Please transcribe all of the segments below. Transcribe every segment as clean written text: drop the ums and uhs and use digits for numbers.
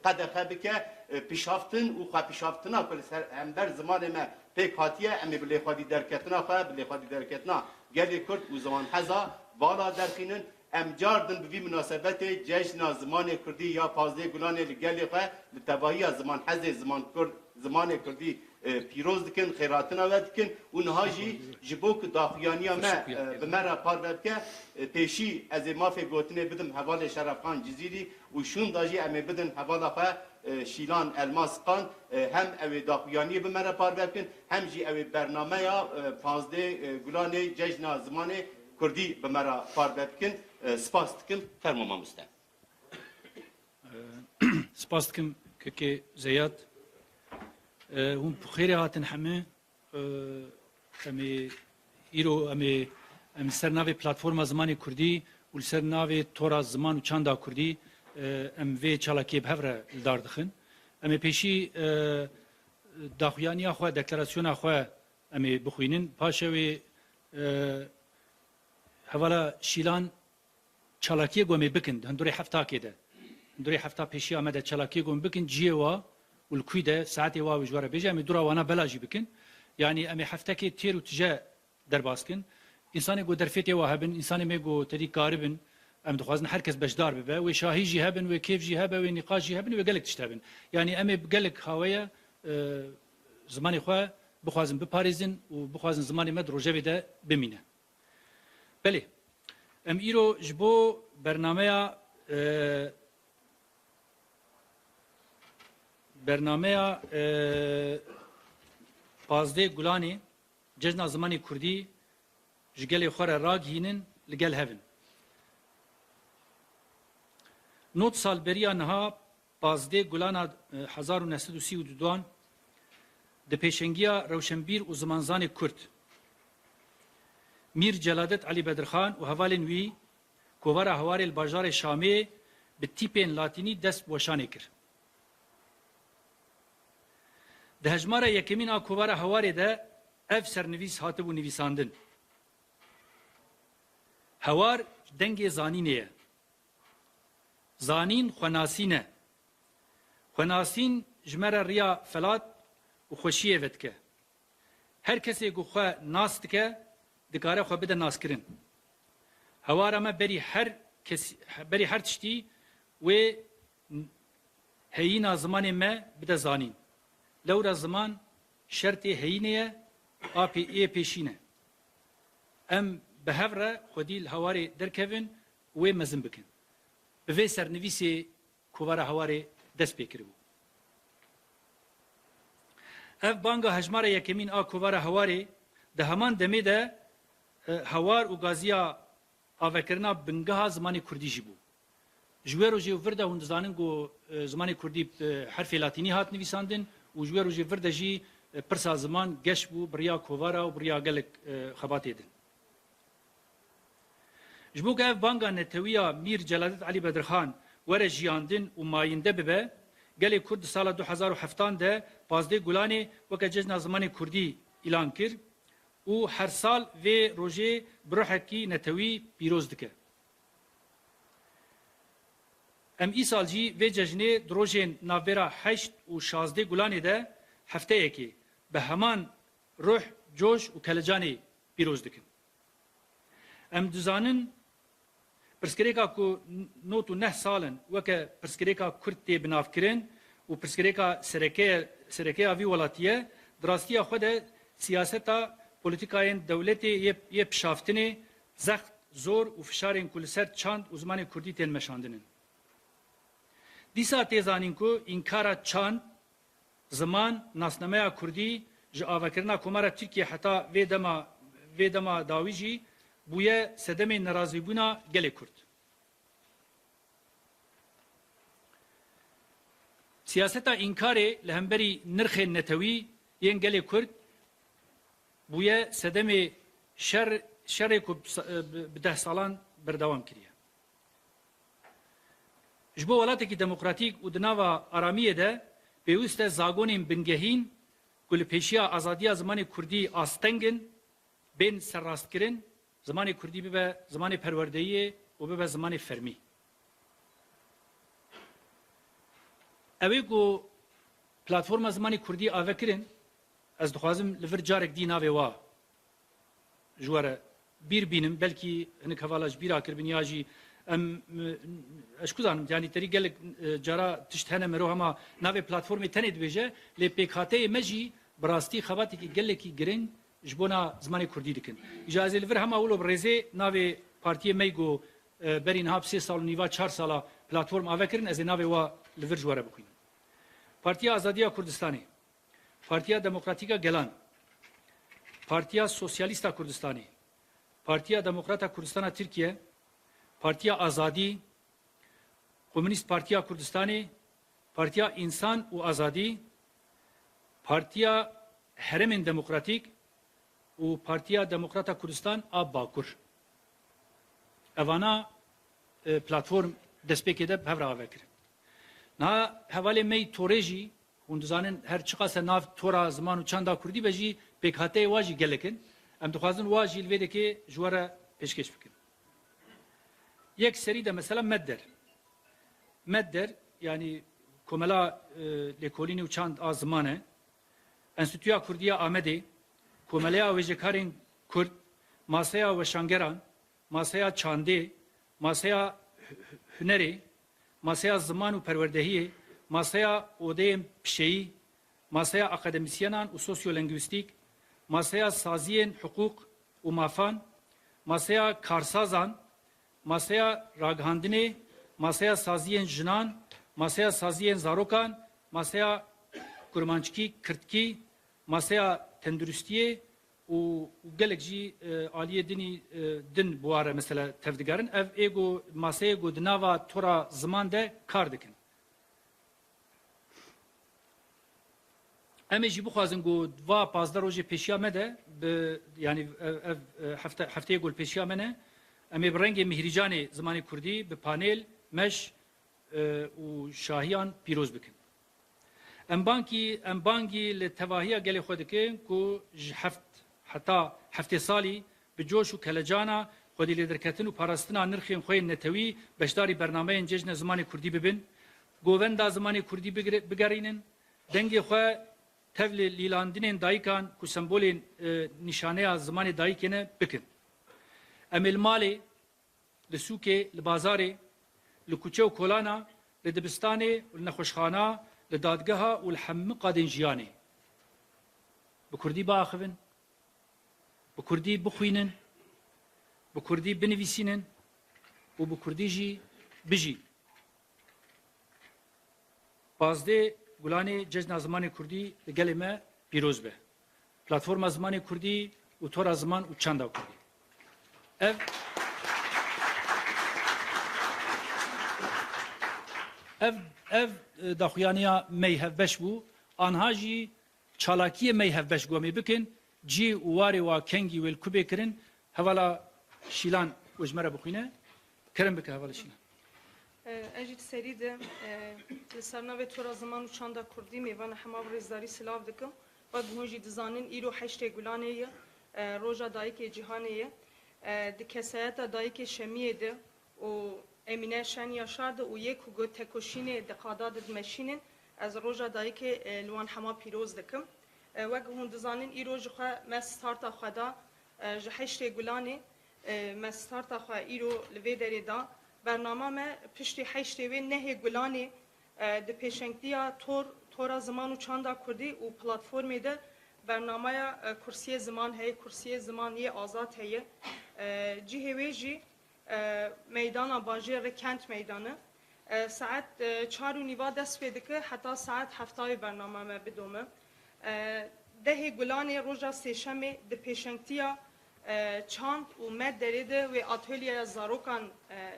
قدقه بکه پیشافتن و خواه پیشافتنا کل همبر زمان ما پیک هاتیه امی بلی خودی درکتنا خواه بلی خودی درکتنا گلی کرد و زمان حزا بالا درخینن ام جاردن به مناسبت جشن زمان کردی یا پازده گلان لگلی خواه لتباهی زمان حز زمان کردی پیروز دکن خیراتنا و دکن اونها جی جبوک داخیانی ما به مرا پار ببکه پیشی از مافی گوتنه بدم حوال شرفخان جزیری و شون داجی امی بدن حوال خواه شیلان الماس قان هم اوی داخیانی به مرا پار ببکن هم جی اوی برنامه یا پازده گلان جشن زمان کردی به مرا پار ببکن سپاس دکم فرموما مستن سپاس دکم که زیاد هم بخير هاتن همه امی ایرو امی سر ناوی پلتفرم زمانی کردی و سر ناوی تورا زمان و چاندا کردی ام وی چالاکی به هفره دار دخن امی پیشی داخویانی آخوا دکلراسیون آخوا امی بخوینن پاشوی حوالا شیلان چالاکی گومی بکند هندوری هفته کده هندوری هفته پیشی آمده چالاکی گومی بکند جیوا والكويدة ساعات يواوي جوارا بيجا أمي درا وانا بلاجي بكن يعني أمي حفتكي تير وتجا درباسكن إنساني جو درفيتي واهبن إنساني ميجو تدي كاربن أم دخوازن حركز بجدار ببا وشاهي جهابن وكيف جهابا ونقاش جهابن وقالك تشتابن يعني أمي بقالك هوايا زماني خوا بخوازن بباريزن وبخوازن زماني مد روجابي ده بمينه بله أم إيرو جبو برنامه پازده گلانی جشن زمانی کردی جگل خوره راگ هینن لگل هفن نوت سال بریا نها پازده گلانا 1932 ده پیشنگیا روشنبیر و زمانزان کرد میر جلادت علی بدرخان و حوالین وی کووارا هوار الباجار شامی به تیپین لاتینی دست بوشانه کرد ده هجمارا یکمین آکووارا هواری ده اف سرنویس هاتب و نویساندن. هوار دنگ زانینه. زانین خناسینه. خناسین جمره ریا فلات و خوشیه ودکه. هر کسی گو خواه ناست که دکاره خواه بده ناس کرن. هوار اما بری هر تشتی و هینا زمان ما بده زانین. لورا زمان شرط هینه آپی ای پیشینه ام به هفره خودی الهواری درکوین و مزن بکن به وی سرنویسی کووارا هواری دست بکر بو اف بانگا هجمار یکمین آ کووارا هواری ده همان دمی ده هوار و گازیا آوکرنا بنگاه زمانی کردی جی بو جویر و جیو ورده هندزانن گو زمانی کردی حرف لاتینی هات نویساندن و جویر و جیور دجی پرسا زمان گش بو بریا کووارا و بریا گلک خباتی دن. جبو که بانگا نتویا میر جلادت علی بدرخان وره جیاندن و ماینده ببه گلی کرد سال 2007 ده پازده گلانی وکه جشن زمان کردی اعلان کرد و هر سال و روژه بروحکی نتوی پیروز دکه. ام ای سال جی و جشنه دروژن ناورا 8 و 16 گلانی ده هفته یکی به همان روح جوش و کلجانی پیروز دکن. ام دوزانن پرسکریکا کو 9 سالن وکه پرسکریکا کرد بناف کرن و پرسکریکا سرکه آوی ولاتیه دراستی خود سیاستا پولیتیکاین دولتی یه پشافتنی زخت زور و فشارین کلسر چاند و زمان کردی تین مشاندنن. دیسا تیزانین کو انکارا چاند زمان ناسنامه کردی جا آوکرنا کمارا ترکیه حتی ویدما داویجی بویه سدم نرازی بونا گله کرد. سیاستا انکاری لهمبری نرخ نتوی ین گله کرد بویه سدم شر کو بده سالان بردوام کریه. جبو ولاتکی دموکراتیک و دناوا آرامیه ده پیوسته زاگونین بنگهین کل پیشیا آزادیا زمان کردی آستنگن بین سرراست کرن زمان کردی به زمان پروردهی و به زمان فرمی. اوی گو پلتفرم زمانی کردی آوه کرن از دخوازم لور جارک دی ناوه وا جواره بیر بینم بلکی هنک حوالاج بیرا کربن یا جی ام اشکو زانم yani teri gelek cara tiştene mero ama nave platformu tened beje le PKT meji براستی خباتی کی geleki girin jbona zmani kurdi dikin ijaze ver hama ulo breze nave partiye meygo berin hap 3 sal niva 4 sala platform avekirin ez nave wa lever jwara bukhin Partiya Azadiya Kurdistani Partiya Demokratika Gelan Partiya Sosyalista Kurdistani Partiya Demokrata Kurdistana Türkiye Partiya Azadi Komünist Partiya Kurdistani Partiya İnsan u Azadi Partiya Heremin Demokratik u Partiya Demokrata Kurdistan a Bakur evana platform despekede hevra vekir na hevale mey toreji hunduzanin her çıkasa nav tora zamanu çanda kurdi beji PKT vaji gelekin em duhazın vaji ilvedeki jwara peşkeş bikin yek seri de mesela medder yani komela lekolini uçand azmane Enstitüya Kurdiya Amedi Komelaya ve Jekarin Kurd Masaya ve Şangeran Masaya Çandi Masaya Hüneri Masaya Zamanu Perverdehiye Masaya Odeyim Pişeyi Masaya Akademisyenan u Sosyolingvistik Masaya Saziyen Hukuk u Mafan Masaya Karsazan Masaya Raghandini Masaya Saziyen Jinan Masaya Saziyen Zarokan Masaya Kurmançki Kırtki Masaya Tendürüstiye u gelek jî aliye dinî din buare mesela tevdigarin ev ego masaya go dinava tora zaman de kar dikin em jî bixwazin go va pazdar rojê pêşiya me de yani ev hefteyê gol pêşiya me ne em ê bi rengê mihricanê zimanê kurdî bi panel meş û şahiyan pîroz bikin em bankî li tevahiya gelê xwe dikin ku ji heta heftê salî bi coş û kelecana xwedî lêderketin û parastina nirxên xwe yên netewî beşdarî bernameyên cejna zimanê kurdî bibin govenda zimanê kurdî bigerînin dengê xwe tev li lîlandinên dayikan ku sembolên nîşaneya zimanê dayîkê ne bikin em ê li malê li sûkê li bazarê li kuçe û kolana li dibistanê li nexweşxana li dadgeha û li hemû qadên jiyanê bi kurdî biaxivin bi kurdî bixwînin bi kurdî binivîsînin û bi kurdî jî bijî pazdê gulanê cejna zimanê kurdî li gelê me pîroz be platforma zimanê kurdî û tora ziman û çanda kurdî ev daxuyaniya mey hevbeş bû anha jî çalakiyê mey hevbeş gomê bikin cî û warê wa kengî wêl kubê kirin hevala şîlan ojmere bixwîne kirin bike hevala şîlan Ejit serî de li ser navê tora ziman û çanda kurdî mêvana hema rêzdarî silav dikim ve hûn jî dizanin îro heştê gulanê ye roja dayîkê cîhanê ye di kesayeta dayîkê şemiyê de û Emine Şen Yaşar da û yek ku got tekoşînê di qada de dimeşînin ez roja dayîkê li wan hema pîroz dikim wek hûn dizanin îro ji xwe me starta xwe da ji heştê gulanê me starta xwe îro li vê derê da bernama me piştî heştê wê nehê gulanê di pêşengtiya tora ziman û çanda kurdî û platformê de bernamaya kursiyê ziman heye kursiyê ziman yê azad heye cihê wê jî meydana bajêr kent meydanı saat 4 û nîva dest pê dike heta saat 7 bername me bidome dehê gulanê roja sêşemê di pêşengtiya çand û med derê de wê atölyeya zarokan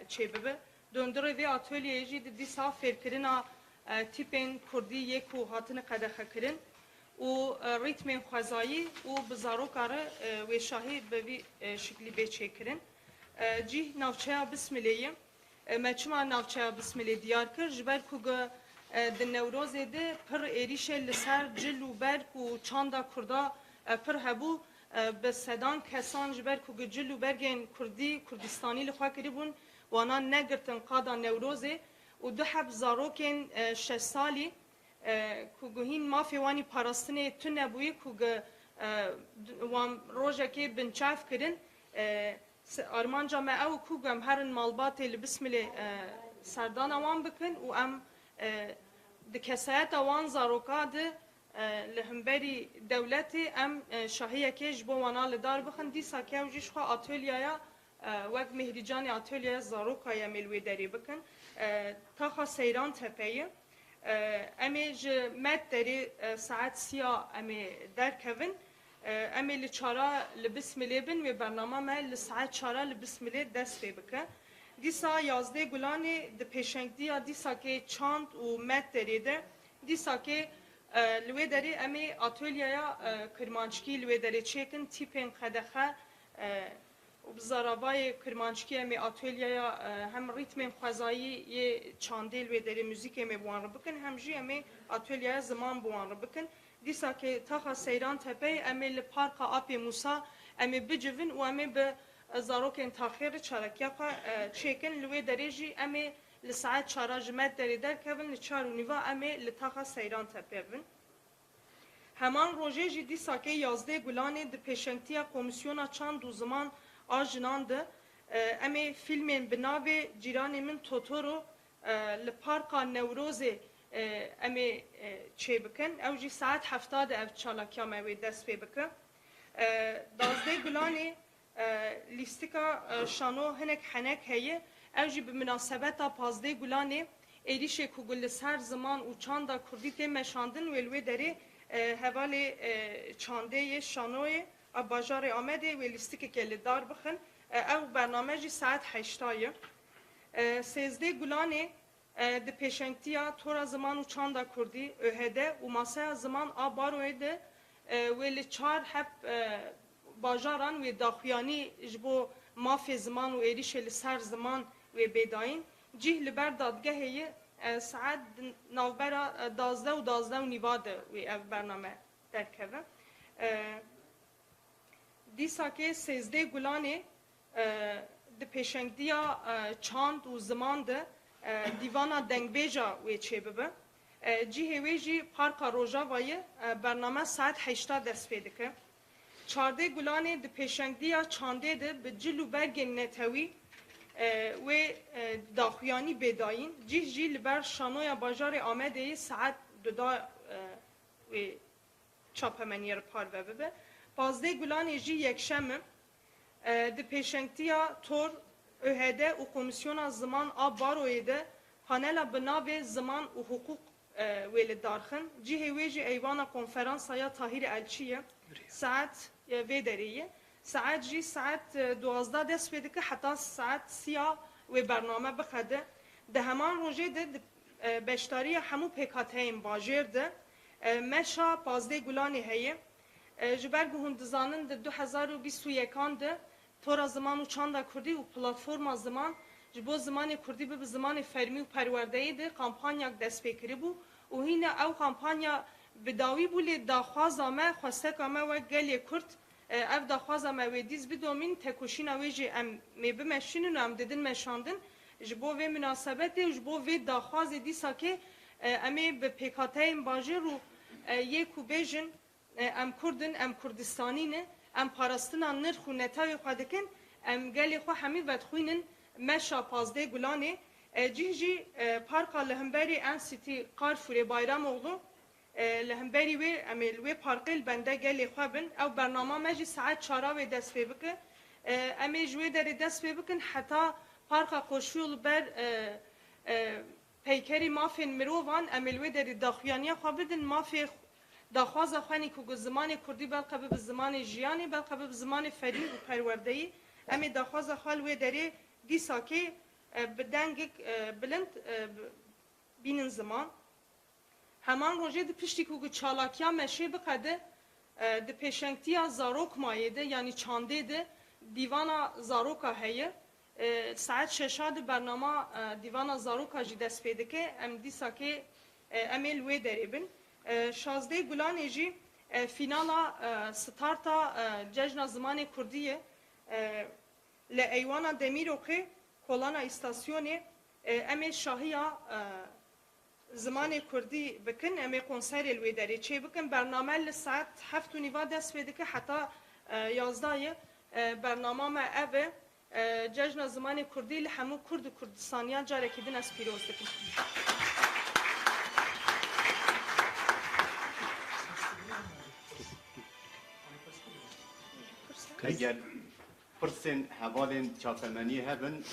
çêbibe döndire vê atölyeyê jî di dîsa fêrkirina tîpên kurdî yek û hatine qedexekirin û rîtmên xwezayî û bi zaroka re wê şahî bi vî şiklî bê çêkirin cih navçeya Bismileyê me çima navçeya Bismilê diyar kir ji ber ku di Newrozê de pir êrişê li ser cil û berk û çanda Kurda pir hebû bi sedan kesan ji ber ku cil û bergên Kurdî Kurdistanî li xwe kirîbûn wanan negirtin qada Newrozê و دو حب زاروکن 6 سالی که گوهین مافی وانی پاراستنه تو نبوی که وان روژه که بنچاف کرن آرمان جامعه او که هم هرن مالباتی لبسملی سردان وان بکن و ام دکسایت وان زاروکا ده لهمبری دولتی ام شاهیه که جبو وانا لدار بخن دیسا که او جیش خواه آتولیایا وقت مهریجانی آتولیایا زاروکا ملوی داری بکن تاخا سیران تپیه امی مد داری ساعت سیا امی در کون امی لچارا لبسملی بن و برنامه ما لساعت چارا لبسملی دست بی بکن دیسا 11 گلانی د پیشنگدیا دیسا که چاند و مد داری ده دیسا که لوی داری امی آتولیایا کرمانچکی لوی داری چیکن تیپین خدخه و بزارابای کرمانچکی امی آتولیایا هم ریتم خوازایی یه چانده لوی داری موزیک امی بوان رو بکن هم جی امی آتولیایا زمان بوان رو بکن دیسا که تاخا سیران تپی امی لپارکا آپی موسا امی بجوین و امی به زاروکن تاخیر چارکیا چیکن لوی داری جی امی لساعت چارا جمعت داری در کبن لچار و نیوا امی لتاخا سیران تپی بن همان روژه جی دیسا که 11 گلانی د پیشنگتیا کمیسیونا چند و زمان آجنان ده امی فیلمین بناوی جیرانی من توتورو لپارکا نوروزی امی چه بکن او جی ساعت 70 او چالاکیا موی دست پی بکن 12 گلانی لیستیکا شانو هنک حنک هیه او جی به مناسبت 15 گلانی ایریشه که گل سر زمان و چاندا کردی تی مشاندن ولوی داری حوالی چانده شانوی باجار آمده و لیستیک که دار بخن او برنامه جی ساعت 8 13 گلانی د پیشنگتیا تورا زمان و چاندا کردی اوهده و ماسه زمان آبار اوهده ولی چار هب باجاران و داخویانی جبو مافی زمان و ایریش لسر زمان و بیداین جیه لبر دادگهه ساعت نوبرا 12 و 12 و نیواده و او برنامه درکوه دیسا که 13 گلانی د پیشنگدیا چاند و زمان ده دیوانا دنگبیجا و چه ببه جیه ویجی پارکا روژا وایه برنامه ساعت 8 دست پیده که 14 گلانی د پیشنگدیا چانده ده به جلو برگ نتوی و داخویانی بداین جی لبر شانویا باجار آمده ساعت دودا و چاپمنیر پار ببه 15 گلانی جی یک شمه د پیشنگتیا تور اوهده و کمیسیون زمان آب بارویده پانل بناو زمان و حقوق ویل دارخن جی هیویجی ایوانا کنفرانس یا طاهر الچیه ساعت ویدریه ساعت جی ساعت 12 دست پیده که حتی ساعت 30 و برنامه بخده ده همان روژه ده بشتاری همو پیکاتهیم باجر ده مشا 15 گلانی هیه جبر گوهن دزانن ده 2021 ده تورا زمان و چاندا کردی و پلاتفورما زمان جبو زمان کردی به زمان فرمی و پروردهی ده کامپانیاک دست پیکری بو و هینه او کامپانیا بداوی بولی داخوازا ما خواسته که ما و گلی کرد اف داخوازا ما ویدیز بدومین تکوشین اویجی ام می بمشینن و ام ددن مشاندن جبو وی مناسبت و جبو وی داخواز دیسا که امی به پیکاتهیم باجر و یکو بیجن ام کردن ام کردستانینه ام پاراستنا نرخ و نتاوی خودکن ام گلی خو همی بدخوینن مشا 15 گلانه جی پارکا لهمبری ان سیتی قارفور بایرام اولو لهمبری وی امیل وی پارکل بنده گلی خوابن او برنامه مجی ساعت 4 و دست پی بکن امی جوی در دست پی بکن حتی پارکا قشول بر پیکری مافین مروان امیل وی در داخویانی خوابدن مافی داخواز خوانی که زمان کردی بلکه به زمان جیانی بلکه به زمان فرید و پروردهی امی داخواز خال وی داری دیسا که بدنگ بلند بینن زمان همان روژه دی پشتی که چالاکیا مشه بقده دی پیشنگتیا زاروک مایده یعنی چانده ده دیوانا زاروکا هیه ساعت 6 دی برنامه دیوانا زاروکا جی دست پیده که ام دیسا که امیل وی داری بن 16 گلان جی فینالا ستارتا جشن زمان کردیه لایوانا دمیرو که کولانا استاسیونی ام شاهیا زمان کردی بکن ام کنسر الویداری چه بکن برنامه لساعت 7:30 دست پیدا که حتی 11 برنامه ما اوه جشن زمان کردی لحمو کرد و کردستانیان جاره کدین از پیروز دکن. اگر پرسن حوالن چاپمنی هبن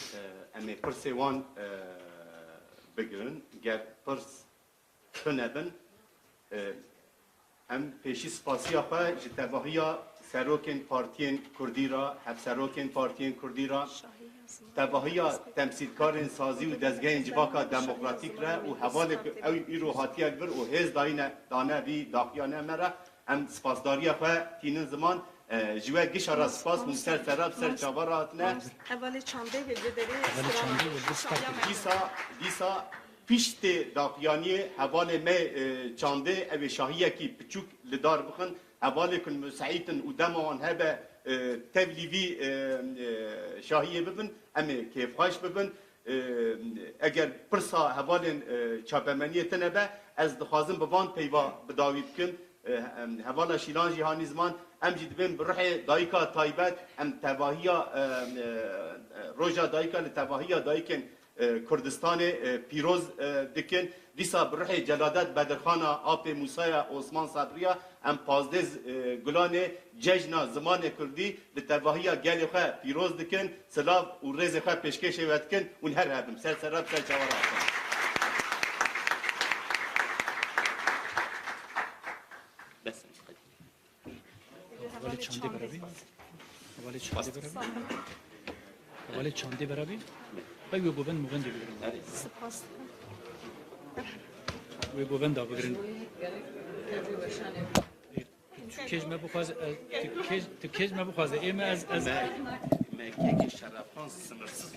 امی پرسی وان بگرن گر پرس فنبن ام پیشی سپاسی آخه جتباهی سروکن پارتین کردی را هف سروکن پارتین کردی را تباهی تمثیلکار سازی و دزگاه انجباکا دموکراتیک را و حوال او ایرو هاتی اکبر و هز دانه بی داخیانه مرا ام سپاسداری آخه تینن زمان جوه گیش را سپاس من سر سراب سر چاورات نه اولی چانده بلدری دیسا پیشت داقیانی حواله می چانده او شاهیه کی پچوک لدار بخن حواله کن مسعیتن و دمان هبه تبلیوی شاهیه ببن امی کیفخاش ببن اگر پرسا حوالن چاپمنیه تنبه از دخوازم بوان پیوا بداوید کن حوالا شیلان جهانی زمان ام جدبن بروح دایکا تایبت ام تواهیا روژا دایکا لتواهیا دایکن کردستان پیروز دکن دیسا بروح جلادت بدرخانا آب موسیا عثمان صبریا ام پازدز گلان ججنا زمان کردی لتواهیا گلی خواه پیروز دکن سلاف و رز خواه پیشکش وید کن اون هر هبم سر سراب سر چوارا بس اولی چانده بروی اولی چانده بروی اولی چانده بروی بگو گوبند موبند بگیرن سپاس و گوبند دا بگیرن تو کج ما بخواز تو کج ما بخواز ایم از مکیک شرفان سمرسز